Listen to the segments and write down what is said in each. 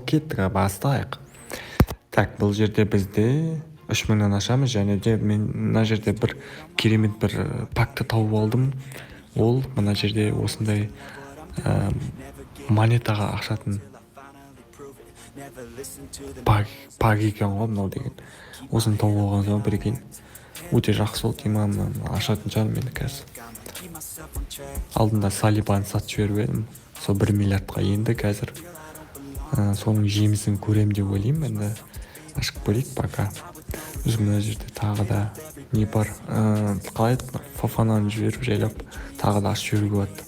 кеттік, бастайық. Так, бұл жерде бізде 3000-нан ашамыз, және де мен мына жерде бір керемет бір пакты тауып алдым. Ол мына жерде осындай монетаға ақшатын пак екен ғой мынау деген. Осыны тауып алған соң бір екен. Өте жақсы ол теманы ашатын шығармын енді қазір. Алдында Салибаны сатып жіберіп едім. Сол 1 миллиардқа енді қазір соның жемісін көрем деп ойлаймын. Енді ашып көрейік пока. Біз мына жерде тағы да не бар? Қалай еді? Фафананы жіберіп жайлап тағы да ашып жіберуге болады.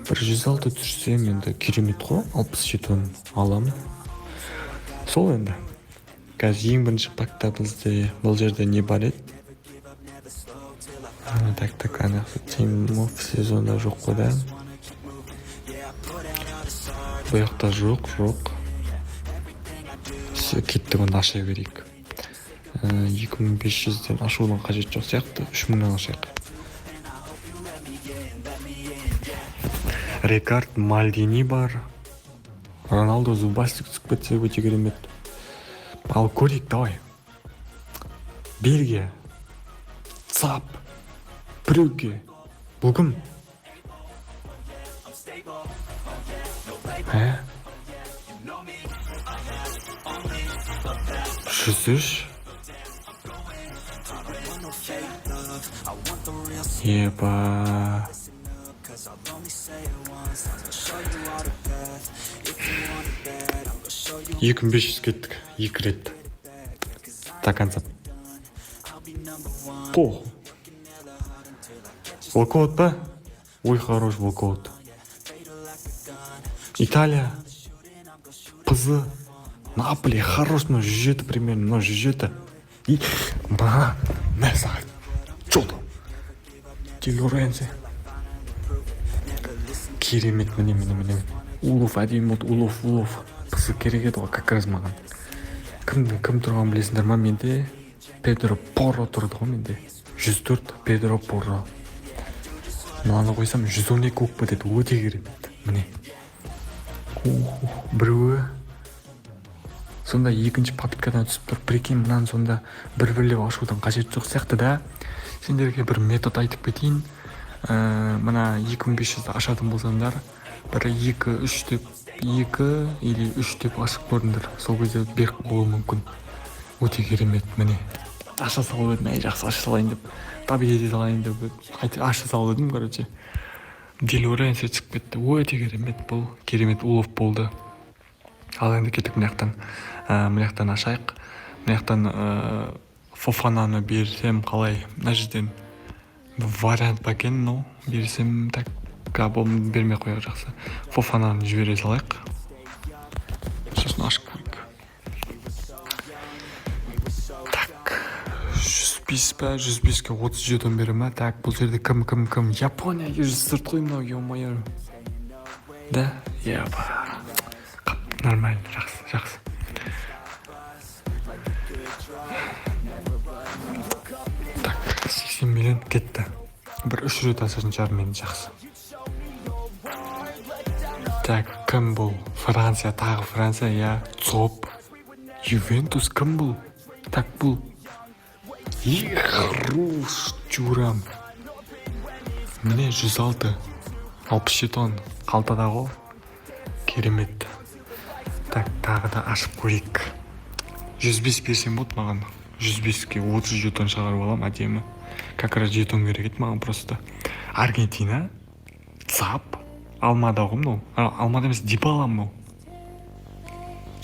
Бір 106 түсірсем енді керемет қой, 60 жетон аламын. Сол енді. Қазір ең бірінші пакта бізде бұл жерде не бар еді? Так, анақсы Тимов сезонда жоқ қой да. Бұл жақта жоқ. Кеттік, онда аша берейік. 2500-ден ашудың қажет жоқ сияқты, 3000-нан ашайық. Рикард Мальдини бар. Роналдо зубастик түсіп кетсе өте керемет. Ал көрейік, давай. Бельгия. ЦАП. Брюгге. Бұл кім? 103. Еба. 2500 кеттік, 2 рет. Так, концепт. Похуй. Волкоут па? Ой, хорош волкоут. Италия. ПЗ. Наполи, хорош, но 107 примерно, но 107. И... не знаю. Чё там? Ди Лоренцо. Керемет, міне. Улов, әдейін болды, улов. Пысы керек еді ғой, как раз маған. Кім тұрған білесіңдер ма? Менде Педро Порро тұрды ғой менде. 104 Педро Порро. Мынаны қойсам 112 көк бітеді, өте керемет. Міне. Біреуі. Сонда екінші попыткадан түсіп тұр. Прикинь, мынаны сонда бір-бірлеп ашудан қажет жоқ сияқты да. Сендерге бір метод айтып кетейін. Мына 2500 ашатын болсаңдар, бір 2-3 деп 2 или 3 деп ашып көріңдер. Сол кезде берік болуы мүмкін. Өте керемет, міне. Аша салып едім, жақсы аша салайын деп. Табиғи салайын деп. Аша салып едім, короче. Ди Лоренцо түсіп кетті. Өте керемет бұл. Керемет улов болды. Ал енді кеттік мынаяқтан ашайық. Мынаяқтан Фофананы берсем қалай? Мына жерден вариант ба екен, но берсем так, болмайды, бермей қояйық, жақсы. Фофананы жібере салайық. Сосын ашып көрейік. Так, 105 па, 105-ке 30 жетон бере ма? Так, бұл жерде кім? Япония, сұрт қой мынау, ё-моё. Да? Яба. Нормально, жақсы. Так, 80 миллион кетті. Бір 3 рет асырын шығар мен, жақсы. Так, кім бұл? Франция, тағы Франция, я. ЦОП. Ювентус кім бұл? Так, бұл. Хорош, чурам. Міне 106. 60 жетон. Қалтада ғой. Керемет. Так, тағы да ашып көрейік. 105 берсем болды маған. 105-ке 30 жетон шығарып алам, әдемі. Как раз жетон керек еді маған просто. Аргентина. ЦАП. Алмада ғой мынау. Алмада емес, Дибала мынау.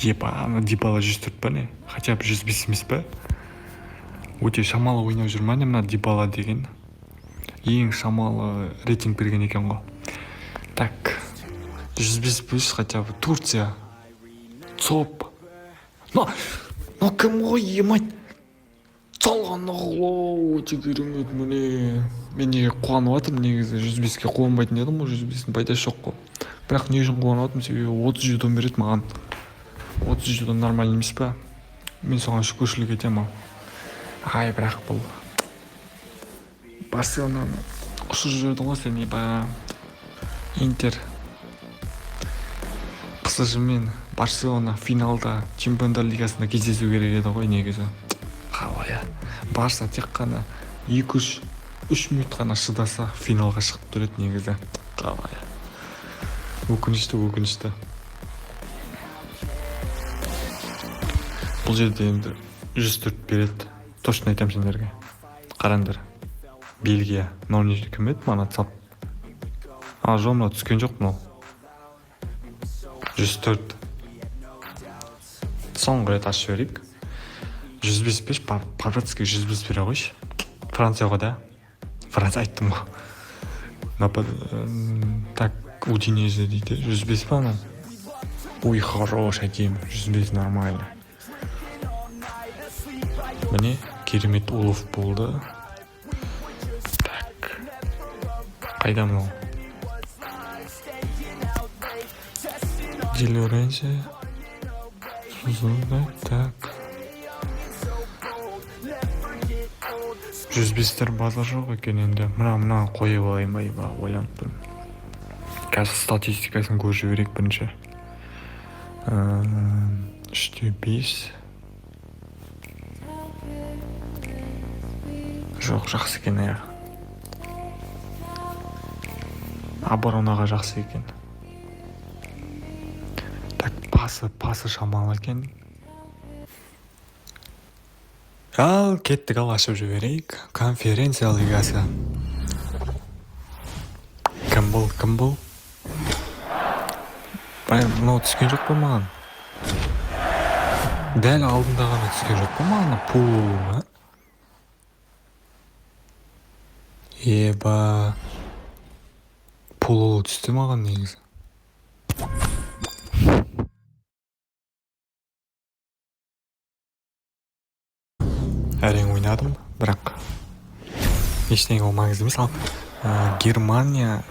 Дибала 104 па не? Хотя бы 105 емес па? Өте шамалы ойнап жүр ма не мына Дибала деген? Ең шамалы рейтинг берген екен ғой. Так, 105 плюс хотя бы Турция. ЦОП. Но кім ғой, емать? Салғаны ғой, өте керемет міне. Мен неге қуанып атырмын, негізі 105-ке қуанбайтын едім, 105-дің пайдасы жоқ қой. Бірақ не үшін қуанып атырмын, себебі 30 жетон береді маған. 30 жетон нормально емес па? Мен соған шүкіршілік етемін. Ай, бірақ бұл Барселонаны ұшып жүрді ғой сен, Интер ПСЖ мен Барселона финалда Чемпиондар лигасында кездесу керек еді ғой негізі. Қалай Барса тек қана 2-3 минут қана шыдаса финалға шығып тұрады негізі. Қалай өкінішті. Бұл жерде енді 104 береді. Точно айтамын сендерге. Қараңдар. Бельгия. Мынау кім еді? Мана цап. Жолына түскен жоқ мынау. 104. Соңғы рет ашып жіберейік. 105 пеш, по-братски 105 бере қойшы. Францияға да. Франция айттым ғой. Так, Удинезе дейді. 105 па анау? Ой, хорош әкем. 105 нормально. Міне, керемет Улов болды. Так. Қайда мынау? Ди Лоренцо. Так. 105-тер базар жоқ екен енді. Мына қойып алайын ба, ойланып тұрмын. Қазір статистикасын көріп жіберейік бірінші. 3-5. Жоқ, жақсы екен аяқ. Оборонаға жақсы екен. Так, пасы шамалы екен. Ал кеттік, ашып жіберейік. Конференция лигасы. Кім бұл? Мынау түскен жоқ па маған? Дәл алдында ғана түскен жоқ па маған? Пул. Еба. Пул түсті маған негізі. Әрең ойнадым, бірақ ештеңе ол маңызды емес. Германия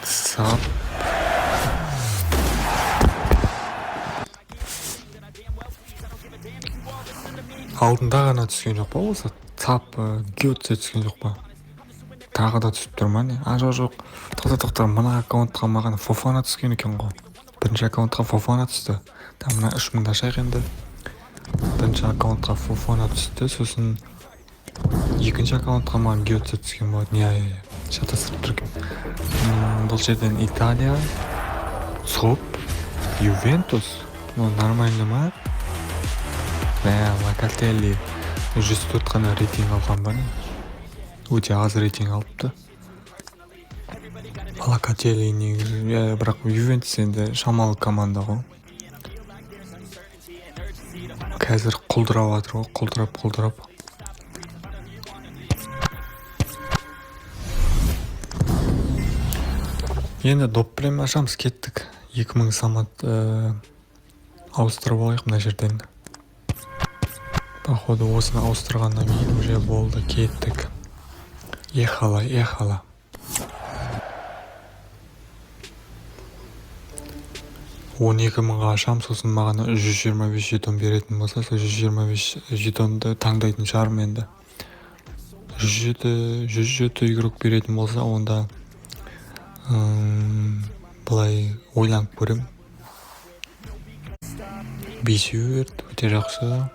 сап алдында ғана түскен жоқ па осы? Сап Гетце түскен жоқ па? Тағы да түсіп тұр ма не? Жоқ. Тоқта, мына аккаунтқа маған Фофана түскен екен ғой. Бірінші аккаунтқа Фофана түсті. Мына 3000 ашайық енді. Бірінші аккаунтқа Фофана түсті, сосын екінші аккаунтқа маған Гетце түскен болады. Не, шатасырып тұр екен. Бұл жерден Италия, Соп, Ювентус. Нормально ма? Локотелли 104 қана рейтинг алған ба не? Өте аз рейтинг алыпты. Локотелли негізі, бірақ Ювентус енді шамалы команда ғой. Қазір құлдырап жатыр ғой, құлдырап. Енді доппілем ашамыз, кеттік. 2000 самат ауыстырып алайық мына жерден. Походу осыны ауыстырғаннан кейін уже болды, кеттік. Ехала. 12 мыңға ашам, сосын маған 125 жетон беретін болса, сол 125 жетонды таңдайтын шығармын енді. 107 игрок беретін болса, онда былай ойланып көрем. 5 өрт, өте жақсы.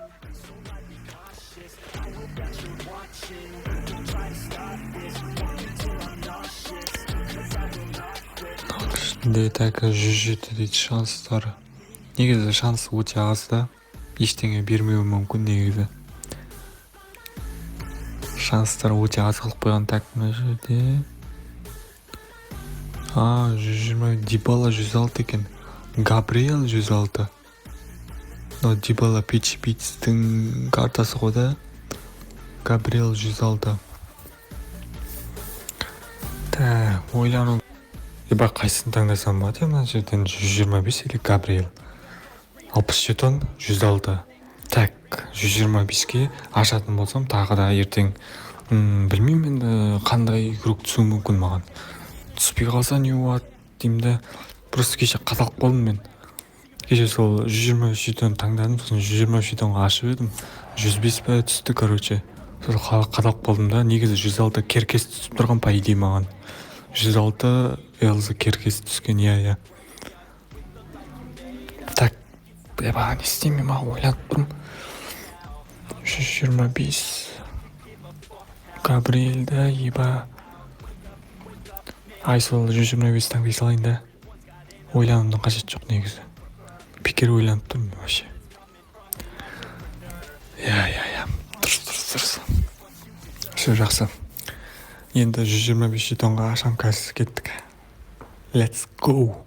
Так, 107 дейді шанстар. Негізі шансы өте аз да. Ештеңе бермеуі мүмкін негізі. Шанстар өте аз қылып қойған. Так, мына жерде 120, Дибала 106 екен. Габриэл 106. Дибала Питчтің картасы ғой да. Габриэл 106. Так, ойлану. Қайсын таңдасам ба? Мына жерден 125 или Габриэл. 60 жетон 106. Так, 125-ке ашатын болсам, тағы да ертең білмеймін енді қандай игрок түсуі мүмкін маған. Түспей қалса не болады деймді. Просто кеше қаталып қалдым мен. Кеше сол 125 жетон таңдадым, сосын 125 жетонға ашып едім. 105 па түсті, короче. Сол қаталып қалдым да. Негізі 106 керкес түсіп тұрған по идее маған. 106 Элза керкес түскен, я. не істеймін ма ойланып тұрмын. 125 Габриэльді еба ай сол 125 таңдай салайын да. Ойланудың қажеті жоқ негізі. Бекер ойланып тұрмын вообще. Я. Дұрыс. Все жақсы. Енді 125 жетонға ашам, қазір кеттік. Let's go.